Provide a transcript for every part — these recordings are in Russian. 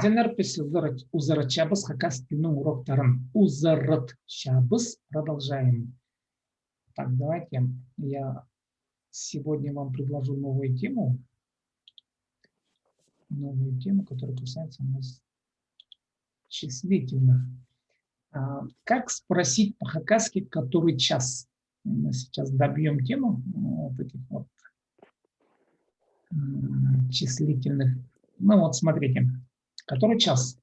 Сценарпис узарачабыс хакастину урок таран. Узарачабыс. Продолжаем. Так, давайте я сегодня вам предложу новую тему. Новую тему, которая касается у нас числительных. Как спросить по-хакасски, который час? Мы сейчас добьем тему вот этих вот числительных. Ну вот смотрите, который час?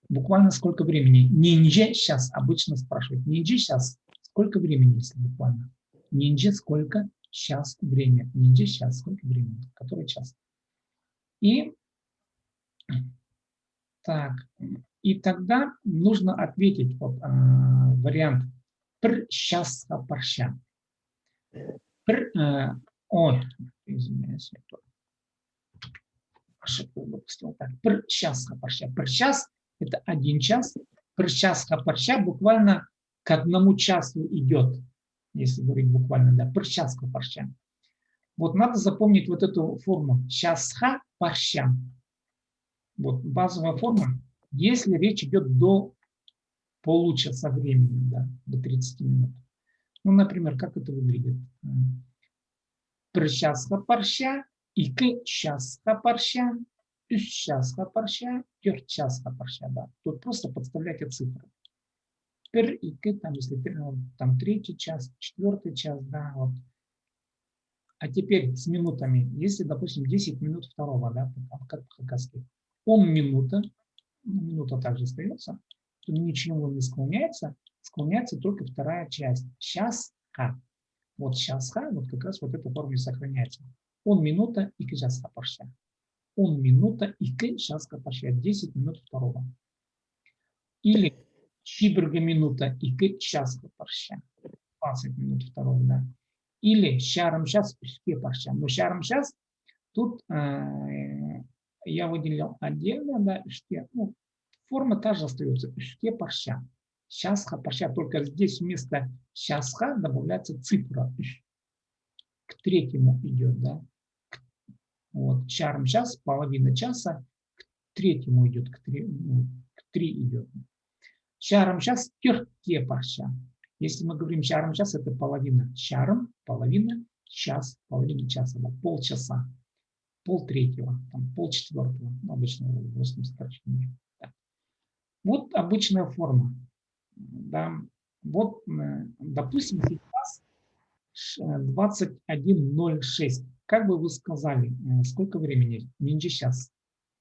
Буквально сколько времени? Нинджи сейчас обычно спрашивают. Нинджи сейчас сколько времени, если буквально? Нинджи сколько сейчас время? Нинджи сейчас сколько времени? Который час? И так, и тогда нужно ответить вот, вариант пр сейчас парща. Ой, извиняюсь, я ошибку выпустил. Так, пр сейчас парща. Пр час это 1 час. Пр час парща буквально к 1 часу идет, если говорить буквально, да. Пр час парща. Вот надо запомнить вот эту форму. Час парща. Вот базовая форма, если речь идет до получаса времени, да, до 30 минут. Ну, например, как это выглядит? Причаска парща, ик часка парща, часка парща, часка парща, да. Тут просто подставляйте цифры. Пер, ик, там, если там 3-й час, 4-й час, да, вот. А теперь с минутами. Если, допустим, 10 минут второго, да, как по-хакасски. Минута, минута также остается, то ничего не склоняется, склоняется только вторая часть. Час-ха. Вот час-ха, вот как раз вот эта форма сохраняется. Минута и час-ха парща. Минута и час-ха парща. 10 минут второго. Или чиберга минута и час-ха парща. 20 минут второго, да. Или шаром час и парща. Но шаром час тут я выделил отдельно, да, ну, форма та же остается. Шке парща. Шасха парща. Только здесь вместо шасха добавляется цифра. К 3-му идет, да. Вот. Шарм час, половина часа. К 3-му идет. К 3 идет. Шарм час, терке парща. Если мы говорим шарм час, это половина. Шарм, половина, час, половина часа. Да, полчаса. Пол-3, там, пол-4, обычно в 8 сокращениях. Да. Вот обычная форма. Да. Вот, допустим, сейчас 21:06. Как бы вы сказали, сколько времени? Нинджи сейчас.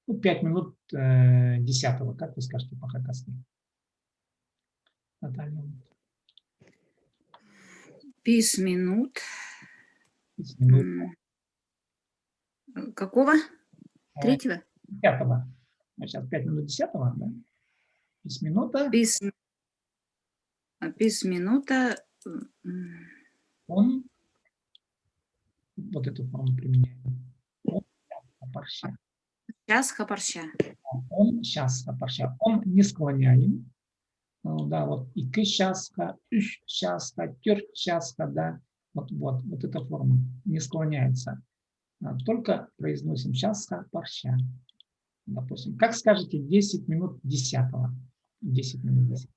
Ну, 5 минут 10. Как вы скажете по-хакасски? Наталья. 5 минут. 5 минут. Какого? 3-го? 5. Сейчас 5 минут 10, да? 5 минута. 5 минута. Он вот эту форму применяет. Он парща. Час парща. Он сейчас парща. Он не склоняем. Ну, да, вот и к часка, часка, часка, да. Вот эта форма не склоняется. Только произносим часка парща. Допустим. Как скажете 10 минут 10? 10 минут 10.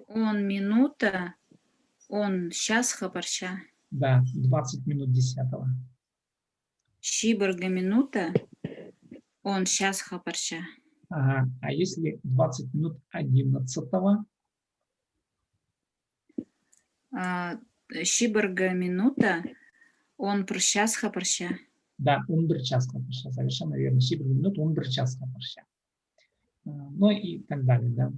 Он минута, он часка парща. Да, 20 минут 10. Шиберга минута, он часка парща. Ага. А если 20 минут 11? Шиберга минута, он часка парща. Да, он часка парща. Совершенно верно. Шиберга минута, он часка парща. Ну и так далее, да.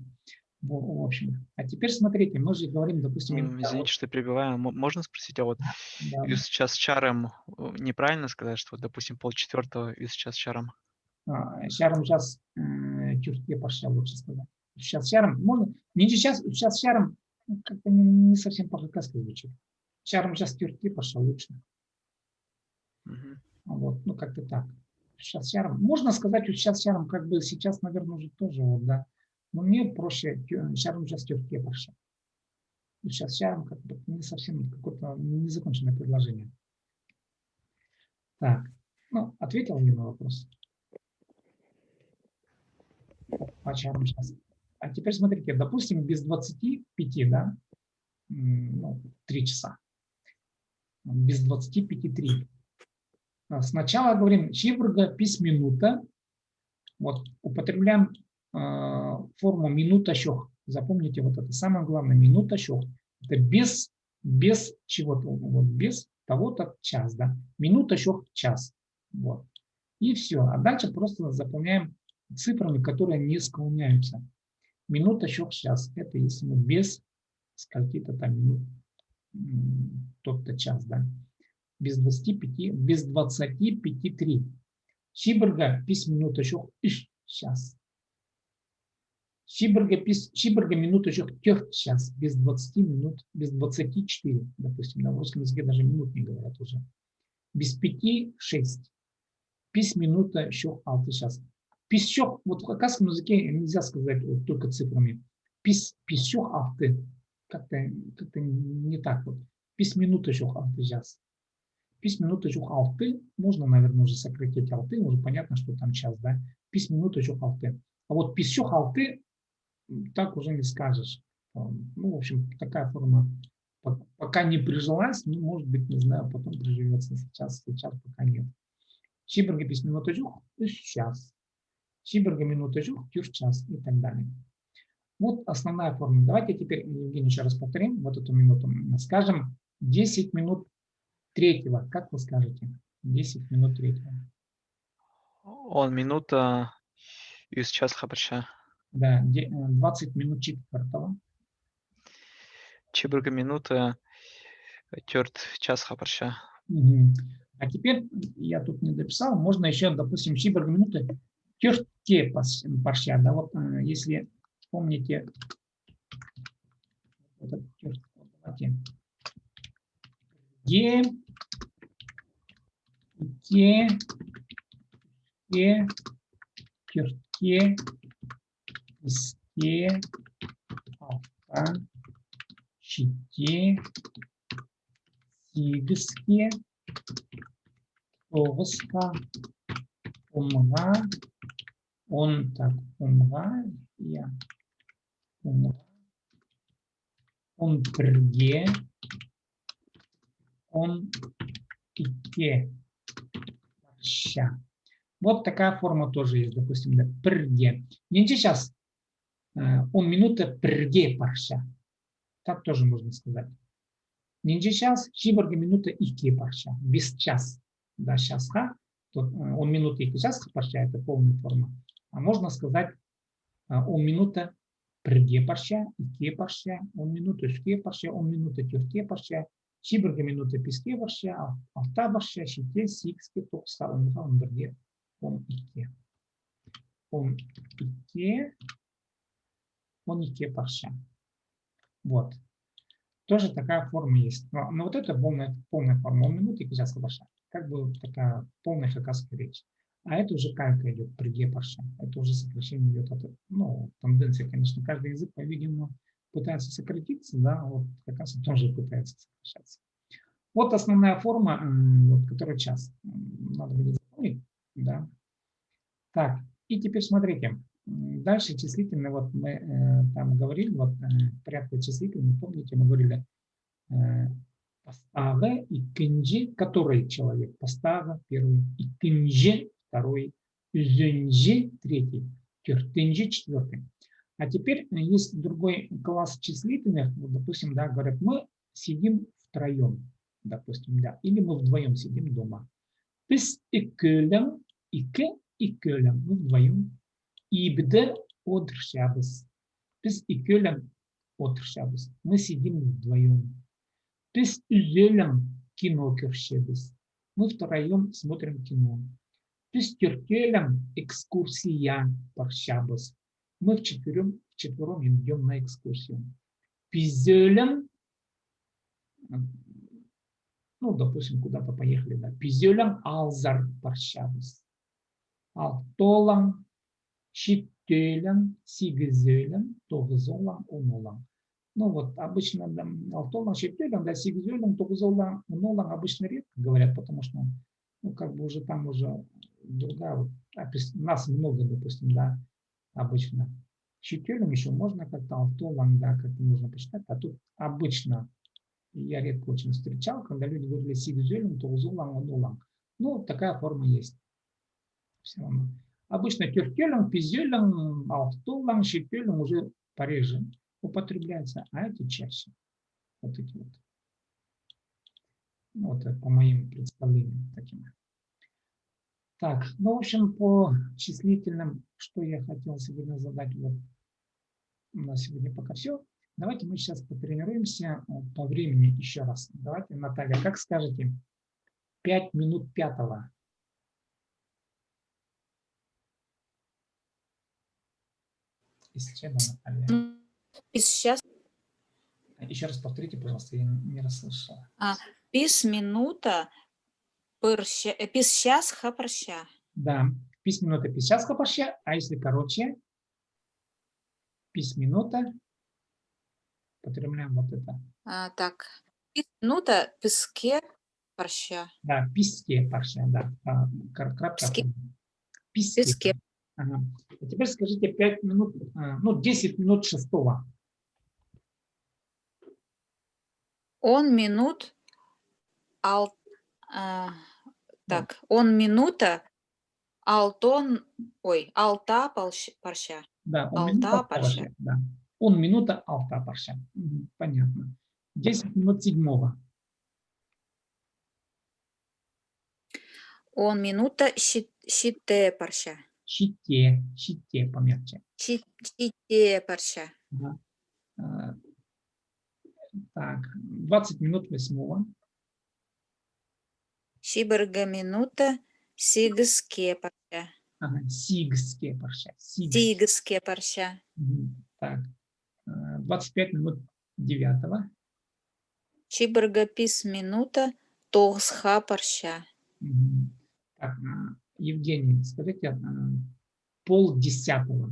В общем. А теперь смотрите, мы же говорим, допустим... Извините, что перебиваю. Можно спросить, а вот Да. из час чаром неправильно сказать, что, допустим, 3:30 из час чаром? Чаром сейчас тюрке парща лучше сказать. Сейчас чаром можно... Не сейчас чаром как-то не совсем по-хакасски звучит. Чаром сейчас тюрке парща лучше. Вот, ну как-то так. Сейчас чаром. Можно сказать, сейчас чаром, как бы сейчас, наверное, уже тоже, вот, да. Но мне проще чаром сейчас тюрке парща. Сейчас чаром как бы не совсем какое-то незаконченное предложение. Так, ну, ответил мне на вопрос? Почаром сейчас. А теперь смотрите, допустим, без 25, да, ну, 3 часа. Без 25 3. Сначала говорим чибрга письминута. Вот, употребляем форму минута щох. Запомните вот это самое главное, минута щох. Это без чего-то, вот, без того-то час, да. Минута щох час. Вот. И все. А дальше просто заполняем цифрами, которые не склоняются. Минута щох час. Это если мы без скольки-то там минут, тот-то час, да. Без 25, без 25 3. Шибрга пись минута щох час. Шибрга минута щох час. Без 20 минут, без 24, допустим. Да, в русском языке даже минут не говорят уже. Без 5 6. Пись минута щох алты час. Пись щох, вот в хакасском языке нельзя сказать вот только цифрами. Пись щох алты. Как-то не так вот. Пись минута щох алты час. Пись минута щох алты. Можно, наверное, уже сократить алты. Уже понятно, что там час, да. Пись минута щох алты. А вот пись щох алты так уже не скажешь. Ну, в общем, такая форма пока не прижилась, ну, может быть, не знаю, потом приживется. Сейчас пока нет. Шиберга пись минута щох час. Шиберга минута щох час и так далее. Вот основная форма. Давайте теперь, Евгений, еще раз повторим вот эту минуту. Скажем 10 минут третьего. Как вы скажете? 10 минут третьего. Он минута из час хабарша. Да, 20 минут четвертого. Чибрга минута тёрт час хабарша. Угу. А теперь, я тут не дописал, можно еще, допустим, чиберга минуты тёртке парша. Да, вот если помните, вот этот тёрт, давайте. Тёртке, иске, алта, щите, сигске, тоғызқа, онға, он так, онға, я, онға, он бірге, он икке, парша. Вот такая форма тоже есть, допустим, да, бірге. Не сейчас, он минута бірге парша. Так тоже можно сказать. Не час, шиберга минута икке парша. Без час. Да, сейчас ха. Он минута икке час парша, это полная форма. А можно сказать, он минута бірге парша, икке парша, он минута үшке парша, он минута төртке парша, шиберга минута беске парша, алта парша, шите, сигске, тоғызға, онға, он бірге, он икке. Он икке парша. Вот. Тоже такая форма есть. Но вот это полная форма. Он минуты и час парша. Как бы такая полная хакасская речь. А это уже калька идет, приге парша. Это уже сокращение идет от, ну, тенденция, конечно, каждый язык, по-видимому, пытается сократиться, да, вот хакас тоже пытается сокращаться. Вот основная форма, вот, которая час. Надо будет запомнить, да. Так, и теперь смотрите. Дальше числительные, вот мы там говорили, вот порядка числительных, помните, мы говорили постага и кинджи, который человек, постага первый, и кинджи второй, зюнджи третий, тюртинджи четвертый. А теперь есть другой класс числительных, вот, допустим, да, говорят, мы сидим втроем, допустим, да, или мы вдвоем сидим дома. Пис и кölем, и кölем, мы вдвоем. Ибде отыршабыз. Біз екеулем отыршабыз. Мы сидим вдвоем. Біз үзелем кино көршебіз. Мы втроем смотрим кино. Біз төртелем экскурсия паршабыз. Мы вчетвером идем на экскурсию. Пизелем, ну, допустим, куда-то поехали, да. Пизелем алзар паршабыз. Алтолам Шиттелем, сигизелем, тоғызолам, онолам. Ну вот обычно да, алтолам, шиттелем, да, сигизелем, тоғызолам, онолам обычно редко говорят, потому что, ну, как бы уже там уже другая, вот, нас много, допустим, да, обычно. Щекелем еще можно как-то, автолан, да, как-то нужно почитать. А тут обычно я редко очень встречал, когда люди говорили сигзюлем, то узулам, одулам. Ну, такая форма есть. Все равно. Обычно кюркелем, пизюлем, автолам, щекелем уже пореже употребляется, а эти чаще. Вот эти вот. Ну, вот по моим представлениям таким. Так, ну, в общем, по числительным, что я хотел сегодня задать, вот на сегодня пока все. Давайте мы сейчас потренируемся по времени еще раз. Давайте, Наталья, как скажете, 5 минут пятого. Из чего, Наталья? Сейчас. Еще раз повторите, пожалуйста, я не расслышала. Пис минута перща, пис час хапарща. Да, пис минута писчас хапарща, а если короче, пис минута, потребляем вот это. Так, пис минута писке парща. Да, писке парща, да. Кратко. Писке. Писке. Писке. Ага. А теперь скажите 5 минут, ну, 10 минут шестого. Он минут так, он минута алтон, ой, алта парща. Да, он Алта минута парща. да. Он минута алта парща. Понятно. 10 минут седьмого. Он минута щите парща. Щите помягче. Щите парща. Ага. Так, 20 минут восьмого. Шиберга минута сигске парща. Ага, сигске парща. Сигске парща. Так, 25 минут девятого. Шиберга пис минута толсха парща. Так, Евгений, скажите, полдесятого.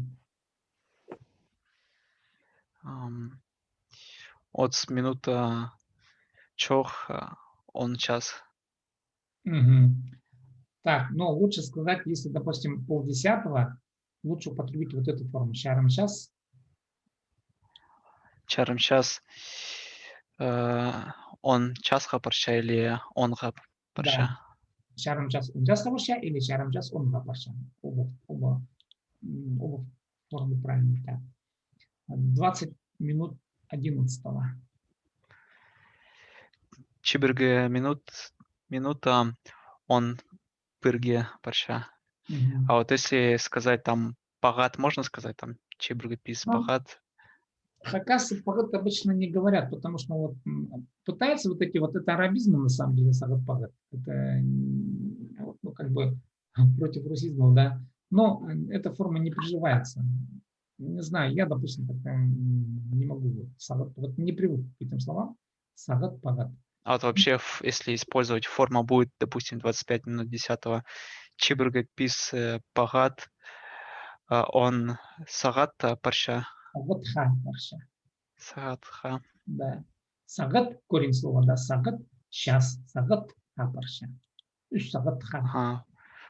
От минута чох, он час. Так, но лучше сказать, если, допустим, полдесятого, лучше употребить вот эту форму. Чарам час. Чарам час. Он час хапарща или он хапарща? Да. Чарам час он час хапарща или чарам час он хапарща. Оба формы правильные. Так. 20 минут 11. Чиберге минута он пырге парща. А вот если сказать там пагат, можно сказать там чиберге пис пагат? Хакасы пагат обычно не говорят, потому что вот пытаются вот эти вот это арабизмы на самом деле сагат пагат. Это ну, как бы против русизма, да. Но эта форма не приживается. Не знаю, я, допустим, не могу. Вот не привык к этим словам. Сагат пагат. А вот вообще, если использовать, форма будет, допустим, 25 минут 10-го. Чиберге пис пагат, он сагат парща. Сагат ха парша. Сагат ха. Да. Сагат, корень слова, да, сагат, час, сагат ха парша. Сагат ха. Ага.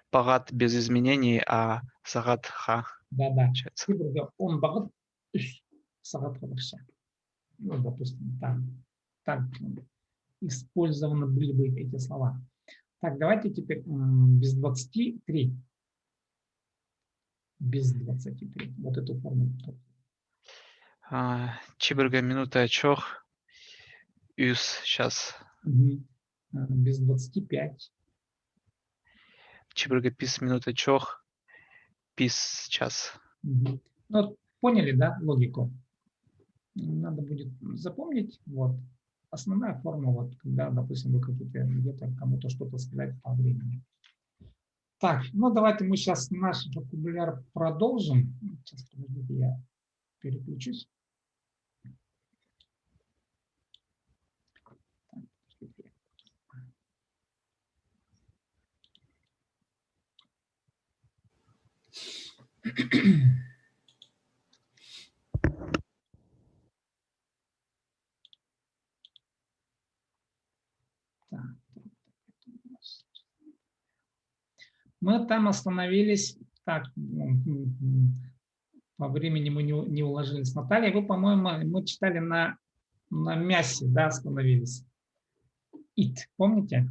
Пагат без изменений, а сагат ха. Да. Получается. Он багат, сагат ха парша. Ну, допустим, так использованы были бы эти слова. Так, давайте теперь без 23. Без 23. Вот эту форму. Чиберга минута чох. Юс сейчас. Без 25. Чиберга пис минута чох. Пис час. Ну, поняли, да, логику? Надо будет запомнить. Вот. Основная форма, вот, когда, допустим, вы хотите где-то кому-то что-то сказать по времени. Так, ну давайте мы сейчас наш вокабуляр продолжим. Сейчас, подождите, я переключусь. Мы там остановились. Так, по времени мы не уложились. Наталья, вы, по-моему, мы читали на мясе, да, остановились. It, помните?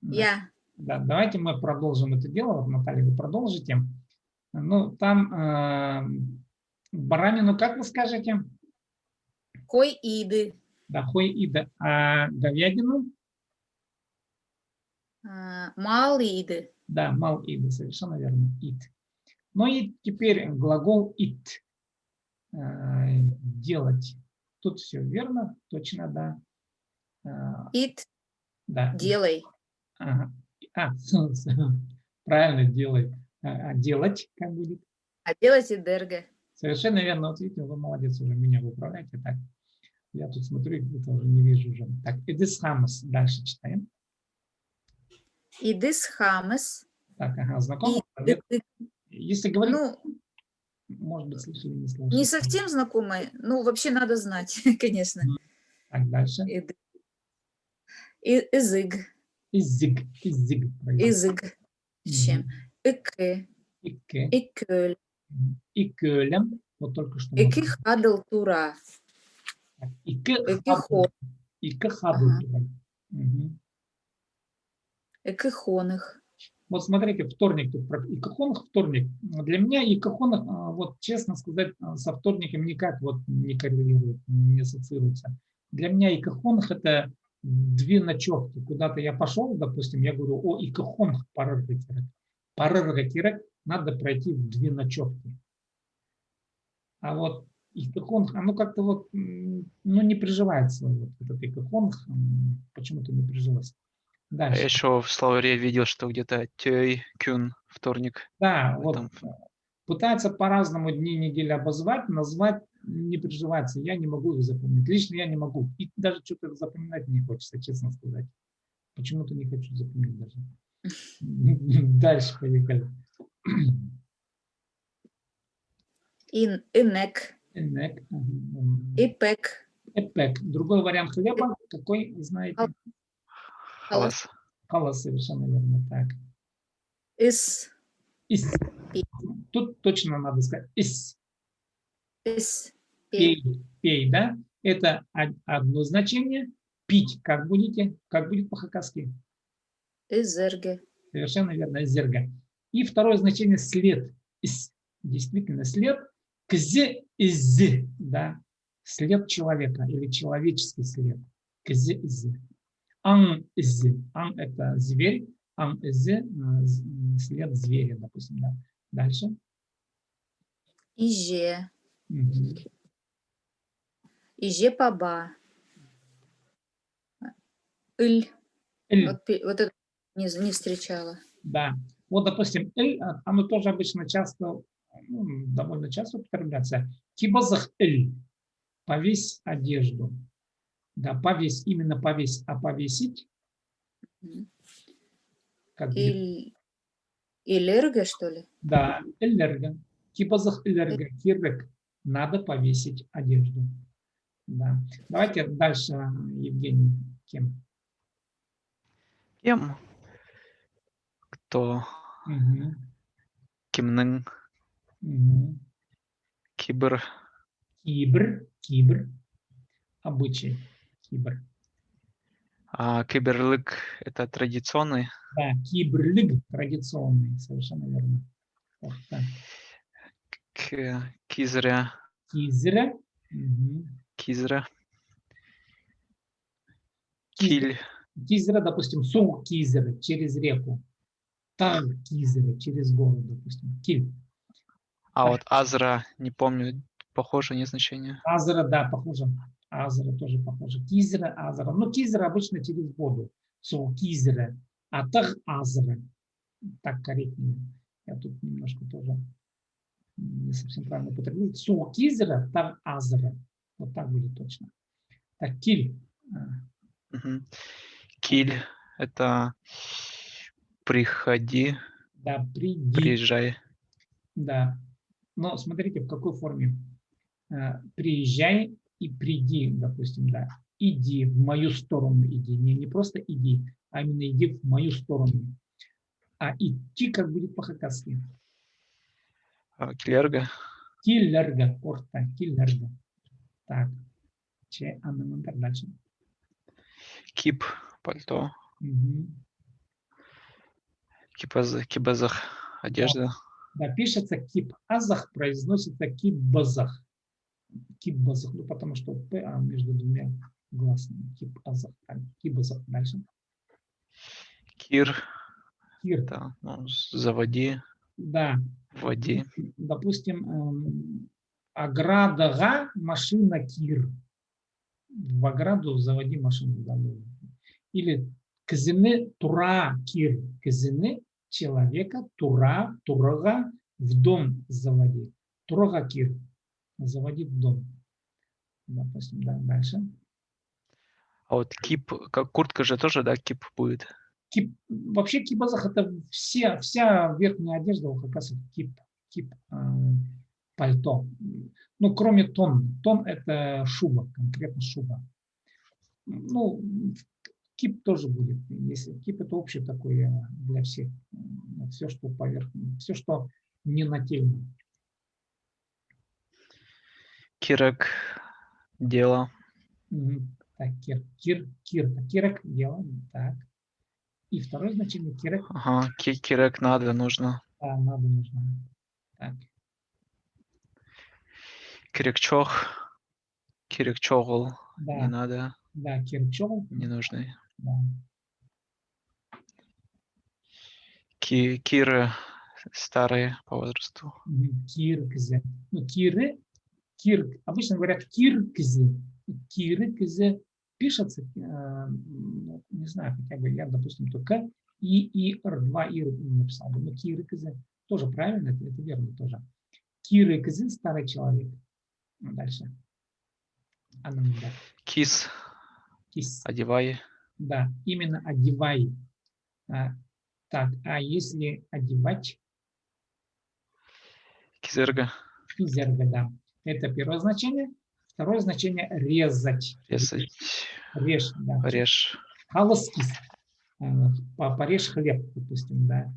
Я. Да, давайте мы продолжим это дело. Вот, Наталья, вы продолжите. Ну, там баранину, как вы скажете? Хой иды. Да, хой ида. А говядину? Мал иды. Да, мал ида, совершенно верно. It. Ну и теперь глагол it. Делать. Тут все верно, точно, да. Ит. Да. Делай. Ага. Правильно, делай. А делать как будет? А делать идерга. Совершенно верно. Вот видите, вы молодец, уже меня выправляете. Так, я тут смотрю, это уже не вижу уже. Так, идис хамас. Дальше читаем. Идис хамес. Так, ага, знакомо? Если говорить, Ну, может быть, слышали, не слышали. не совсем знакомые. Ну, вообще надо знать, конечно. Так, дальше. Изыг. Иззиг. Иззиг. Изыг. С чем? Ике. Ике. Икёль. Икёлем. Вот только что. Ики хадл тура. Ике Ики хадл. хо. Ике хадл. Ики хоных. Вот смотрите, вторник тут про икахонах, вторник. Для меня икахонах, вот честно сказать, со вторником никак вот не коррелирует, не ассоциируется. Для меня икахонах это 2 ночевки. Куда-то я пошел, допустим, я говорю, о, икахонах парыргатирек. Парыргатирек надо пройти в 2 ночевки. А вот икахонах, оно как-то вот, ну, не приживается. Вот этот икахонах почему-то не прижилось. Дальше. Я еще в словаре видел, что где-то тёй, кюн, вторник. Да, Там. вот пытаются по-разному дни недели обозвать, назвать не приживается. Я не могу их запомнить. Лично я не могу. И даже что-то запоминать не хочется, честно сказать. Почему-то не хочу запомнить даже. Дальше поехали. Инек. Энек. Ипек. Эпек. Другой вариант хлеба. Какой, знаете? Халас. Халас, совершенно верно. Так. Ис. Ис. Тут точно надо сказать ис. Ис. Пей. Пей, да? Это одно значение. Пить как будете? Как будет по-хакасски? Изерге. Совершенно верно, зерга. И второе значение след. Ис. Действительно, след. Кз из, да? След человека или человеческий след. Кз из. Ан из. Ан это зверь. Ан из след зверя, допустим, да. Дальше. Иже. Угу. Иже паба. Иль. Вот это не встречала. Да. Вот, допустим, эль, оно тоже обычно часто, довольно часто употребляется. Кибазах эль. Повесь одежду. Да, повесь, именно повесь, а повесить. Как Элерга, что ли? Да, элерга. Кибазах элерга. Кирек. Надо повесить одежду. Да. Давайте дальше, Евгений. Кем? Кем? Кто? Угу. Кимнын. Угу. Кибр. Кибр. Кибр. Обычай. Кибр. А киберлык — это традиционный. Да, кибрлыг традиционный, совершенно верно. Вот, да. Кизря. Кизра. Угу. Кизра. Киль. Кизра, допустим, су кизра через реку. Тар кизра через гору, допустим. Киль. А вот азра, не помню, похоже, не значение. Азра, да, похоже. Азра тоже похоже. Кизра, азра. Ну, кизра обычно через воду. Су кизра. А тах азра. Так корректнее. Я тут немножко тоже не совсем правильно употребил. Су кизра, тах азра. Вот так будет точно. Так, киль. Угу. Киль — это приходи, Да, приди. приезжай. Да. Но смотрите, в какой форме. Приезжай и приди, допустим, да. Иди в мою сторону, иди. Не просто иди, а именно иди в мою сторону. А идти как будет по-хакасски? Килерга. Киллерга. Орта. Киллерга. Так. Че, аннамантар дальше. Кип. Пальто. Мгм. Кибазах. Одежда. Да, пишется кип-азах, произносится кип-базах. Кип-базах, ну потому что П между двумя гласными. Кип-азах. Так, кип-базах. Дальше. Кир. Кир. Да, ну, заводи. Да. Вводи. Допустим, ограда машина кир. В ограду заводи машину. Да, ну. Или кызыны тура кир. Кызыны человека, тура, турага в дом заводи. Турага кир. Заводи в дом. Допустим, да, дальше. А вот кип, как куртка же тоже, да, кип будет. Вообще кибазах это вся верхняя одежда у хакасов пальто. Ну, кроме тон. Тон это шуба, конкретно шуба. Ну, кип тоже будет. Если кип это общее такое для всех. Все, что поверх, все, что не нательно. Кирок. Дело. Так, кирок, дело. Так. И второе значение кирок. Ага, кирок надо, нужно. Да, надо, нужно. Так. Кирикчох. Кирикчогл. Да. Не надо. Да, кирчол. Ненужный. Да. Киры. Старые по возрасту. Киркзе. Ну, обычно говорят киркзе. Киркзе пишется, ну, не знаю, хотя бы я, допустим, только два ир написал. Но киркзе тоже правильно, это верно тоже. Киркзе старый человек. Дальше. Ананда. Кис. Кис. Одевай. Да, именно одевай. Так, а если одевать? Кизерга. Кизерга, да. Это первое значение. Второе значение резать. Резать. Режь, да. Режь. Халаскис. Порежь хлеб, допустим, да.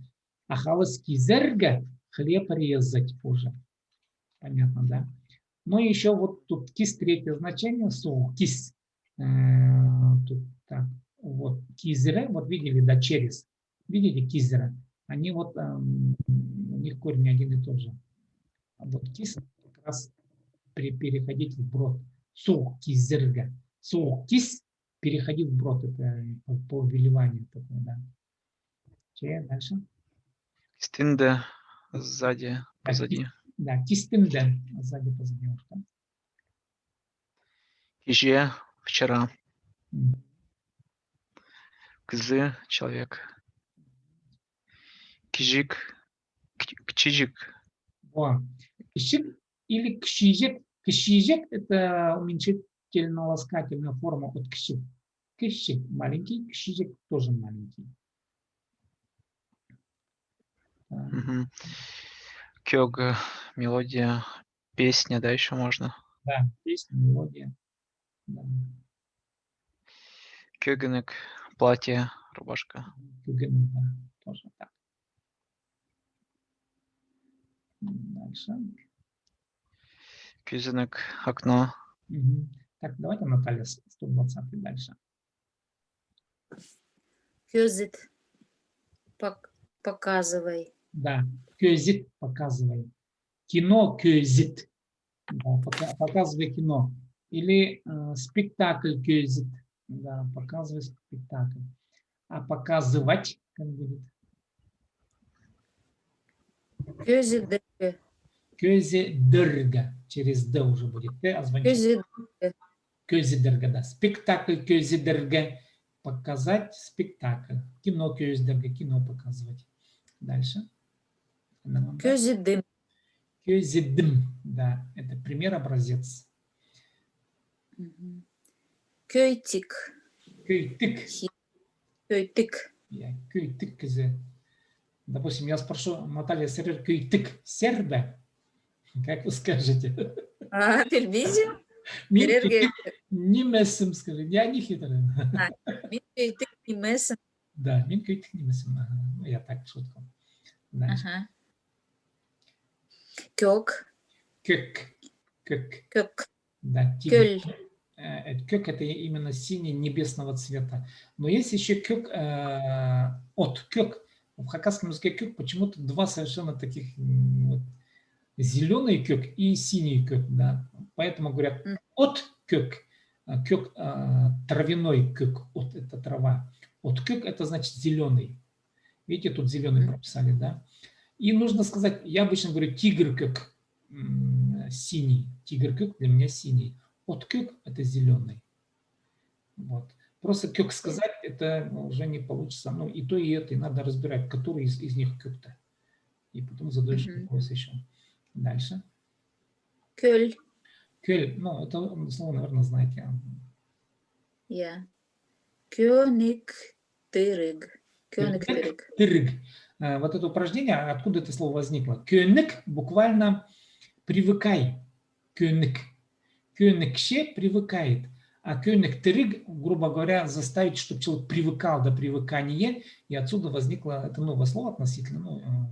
А халаскизерга хлеб резать уже. Понятно, да. Ну и еще вот тут кис, третье значение, кис. Тут так, вот кизера, вот видели, да, через. Видите, кизера. Они вот, у них корень один и тот же. А вот кис как раз переходить в брод. Кизерга. Кис переходить в брод. Это по выливанию такое, да. Че дальше? Стинде. Сзади. Позади. Да, кистинде. Сзади, позади. Иже. Вчера. Кзы. Человек. Кижик. Кчижик. О, кщик или кщижик. Кщижик это уменьшительно-ласкательная форма от кщик. Кщик маленький, кщижик тоже маленький. Угу. Кёг. Мелодия. Песня, да, еще можно. Да, песня, мелодия. Да. Кёгенек. Платье. Рубашка. Кюгенек, да, тоже так. Дальше. Кюзенек. Окно. Угу. Так, давайте, Наталья, 120 дальше. Кёзит. Показывай. Да, кёзит, показывай. Кино кёзит. Да, показывай кино. Или спектакль кёзит. Да, показывай спектакль. А показывать как будет? Кёзидерге. Кёзидерга. Через Д уже будет. Т озвучить. Кёзидерга, да. Спектакль кёзидерга. Показать спектакль. Кино кёзидерга. Кино показывать. Дальше. Кёзидым. Кёзидым. Да, это пример, образец. Кёйтик. Кёйтык. Кёйтык. Кёйтык. Допустим, я спрошу, Наталья, кёйтык сербе? Как вы скажете? Пербизим? Мин кёйтык немесым, скажи. Я не хитрый. Мин кёйтык немесым. Да, мин кёйтык немесым. Я так шутку. Дальше. Кёк. Кёк. Кёк. Кёк. Да, тигр. Кёль. Кёк это именно синий небесного цвета. Но есть еще кёк от кёк. В хакасском языке кёк почему-то два совершенно таких вот, зеленый кёк и синий кёк. Да. Поэтому говорят от кёк. Кёк травяной кёк. От это трава. От кёк это значит зеленый. Видите, тут зеленый прописали, да? И нужно сказать, я обычно говорю тигр кёк синий. Тигр кёк для меня синий. От кёк это зеленый. Вот. Просто кёк сказать, это уже не получится. Ну, и то, и это, и надо разбирать, который из них кёк-то. И потом задаешь вопрос еще. Дальше. Кёль. Кёль, ну, это слово, наверное, знаете. Я. Кёниктырыг. Кёниктырыг. Тырыг. Вот это упражнение, откуда это слово возникло? Кёник буквально привыкай. Кёник. Кёникше привыкает. А кёниктырыг, грубо говоря, заставить, чтобы человек привыкал до привыкания. И отсюда возникло это новое слово относительно,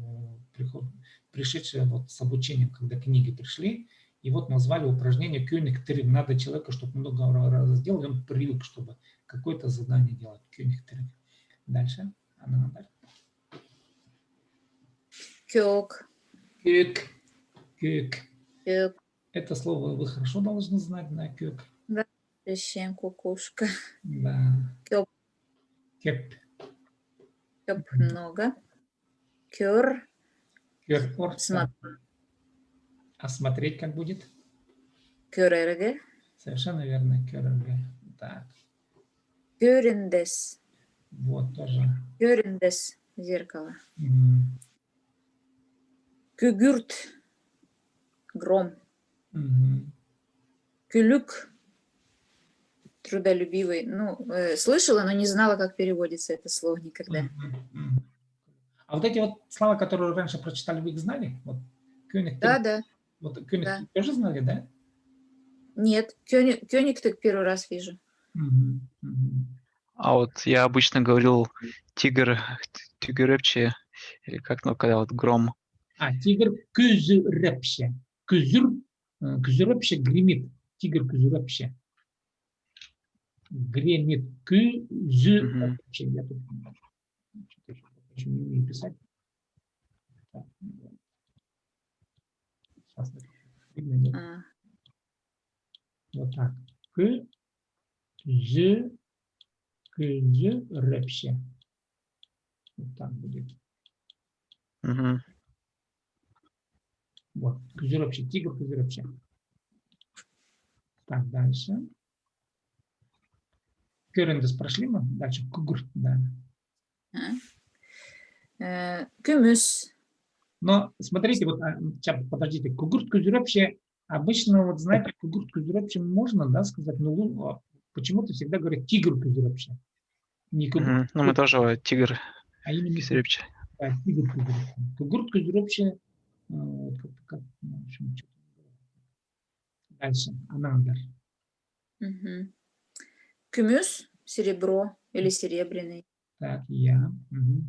пришедшее вот с обучением, когда книги пришли. И вот назвали упражнение кёниктырыг. Надо человека, чтобы много раз сделал, он привык, чтобы какое-то задание делать. Кёниктырыг. Дальше. Кёк. Кёк. Кёк. Кёк. Это слово вы хорошо должны знать, да, кёк. Да, чем кукушка. Да. Кёп. Кёп. Кёп много. Кёр. Кёр. Смотри. А смотреть как будет? Кёрэргэ. Совершенно верно, кёрэргэ. Так. Кёрендес. Вот тоже. Кёрендес. Зеркало. Угу. Кюгюрт. Гром. Угу. Кюлюк. Трудолюбивый. Ну, слышала, но не знала, как переводится это слово никогда. Угу. А вот эти вот слова, которые раньше прочитали, вы их знали? Вот, да, да. Вот кёник да. тоже знали, да? Нет, кёник так первый раз вижу. Угу. Угу. А вот я обычно говорил тигрепче, или как, ну, когда вот гром. Тигр күзүрепше. Күзүрепше гремит. Тигр күзүрепше. Гремит. Күзүрепше. Я тут не умею писать. Сейчас. Вот так. Күзүрепше. Вот так будет. Угу. Вот, күзүрепше, тигр күзүрепше. Так, дальше. Көрендес прошли мы. Дальше кугурт, да. Кюмюс. Но смотрите, вот, подождите, кугурт күзүрепше, обычно, вот знаете, кугурт күзүрепше можно, да, сказать, но почему-то всегда говорят тигр күзүрепше. Не кугурт. Ну, мы тоже тигр күзүрепше. Да, тигр күзүрепше. Кугурт күзүрепше. Дальше. Анандар. Угу. Кюмюс. Серебро или серебряный. Так, я. Угу.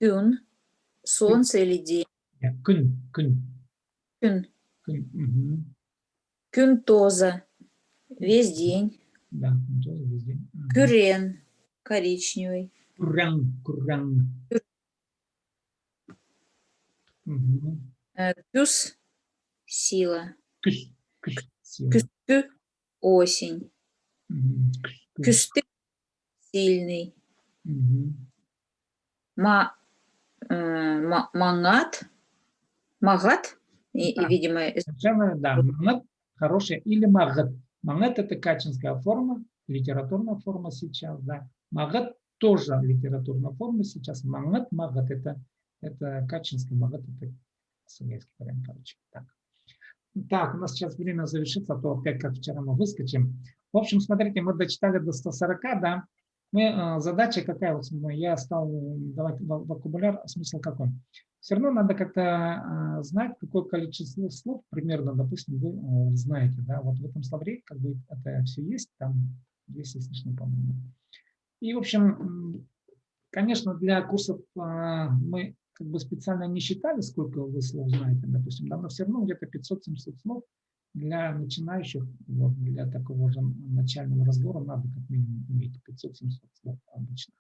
Кюн. Солнце или день. Кюн. Кюн. Угу. Кюнтоза. Весь день. Да, кюнтоза весь день. Угу. Кюрен. Коричневый. Куран. Угу. Кюс. Сила. Сила. Кюстü. Осень. Угу. Кюсты. Сильный. Угу. Магат. И, видимо... Совершенно, да. Магат хорошая. Или магат. Магат это качинская форма, литературная форма сейчас, да. Магат тоже литературная форма сейчас. Магат это качинский, магат это советский вариант, короче. Так, у нас сейчас время завершится, а то опять как вчера мы выскочим. В общем, смотрите, мы дочитали до 140, да. Задача какая, вот я стал давать вокабуляр, смысл какой. Все равно надо как-то знать, какое количество слов примерно, допустим, вы знаете, да. Вот в этом словаре как бы это все есть, там 200 с лишним, по-моему. И, в общем, конечно, для курсов мы как бы специально не считали, сколько вы слов знаете, допустим, да, но все равно где-то 500-700 слов для начинающих, вот, для такого же начального разбора надо как минимум иметь 500-700 слов обычно.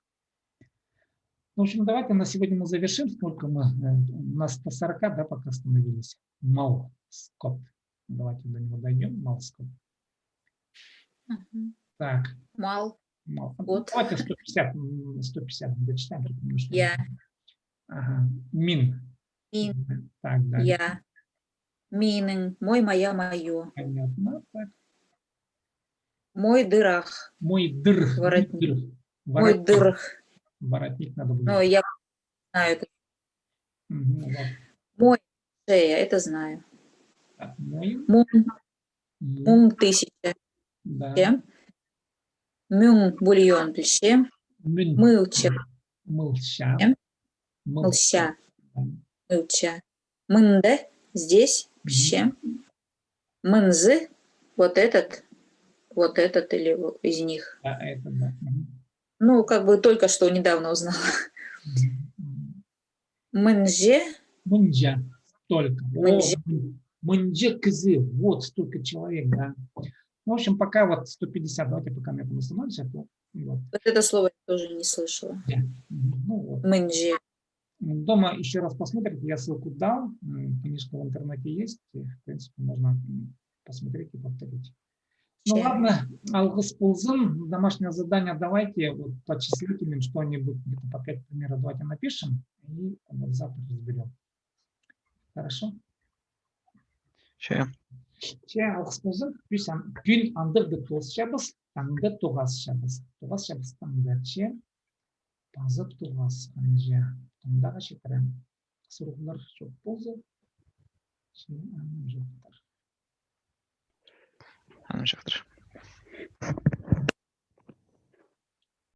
В общем, давайте на сегодня мы завершим. Сколько мы? У нас по 40, да, пока остановились. Мал скот. Давайте до него дойдем. Мал скот. Так. Мал. Вот. Давайте 150 дочитаем. Я. Ага. Мин. Мин. Так, да. Я. Минен. Мой, моя, мое. Понятно. Так. Мой дырах. Мой дыр. Воротник. Мой дырх. Воротник надо было. Ну, я знаю это. Вот. Мой шея, это знаю. Так, мой. Мун 1000. Да. Мюн бульон пище. Мылча. Мылща. Мылща. Мылча. Мынде здесь пище. Мынзы вот этот или из них. А это, да. Ну, как бы только что недавно узнала. Мынже. Мынджа. Только. Мынджа кызы. Вот столько человек, да. Ну, в общем, пока вот 150. Давайте пока на этом остановимся. Вот. Вот это слово я тоже не слышала. Ну, вот. Мынже. Дома еще раз посмотрите. Я ссылку дал. Книжка в интернете есть. В принципе, можно посмотреть и повторить. Ну ладно, алгыс-пулзын, домашнее задание давайте вот по числительным что-нибудь, где-то по 5 примеров давайте напишем и вот завтра разберем. Хорошо? Че, алгыс-пулзын, пишем, күн андырды тоз шабыз, таңды тоғаз шабыз. Тоғаз шабыз таңды че, пазы тоғаз анже. Таңдағы шекарам. Сұрғылар жоқ болзы. Че, анын жоқтар. Анын жактыр.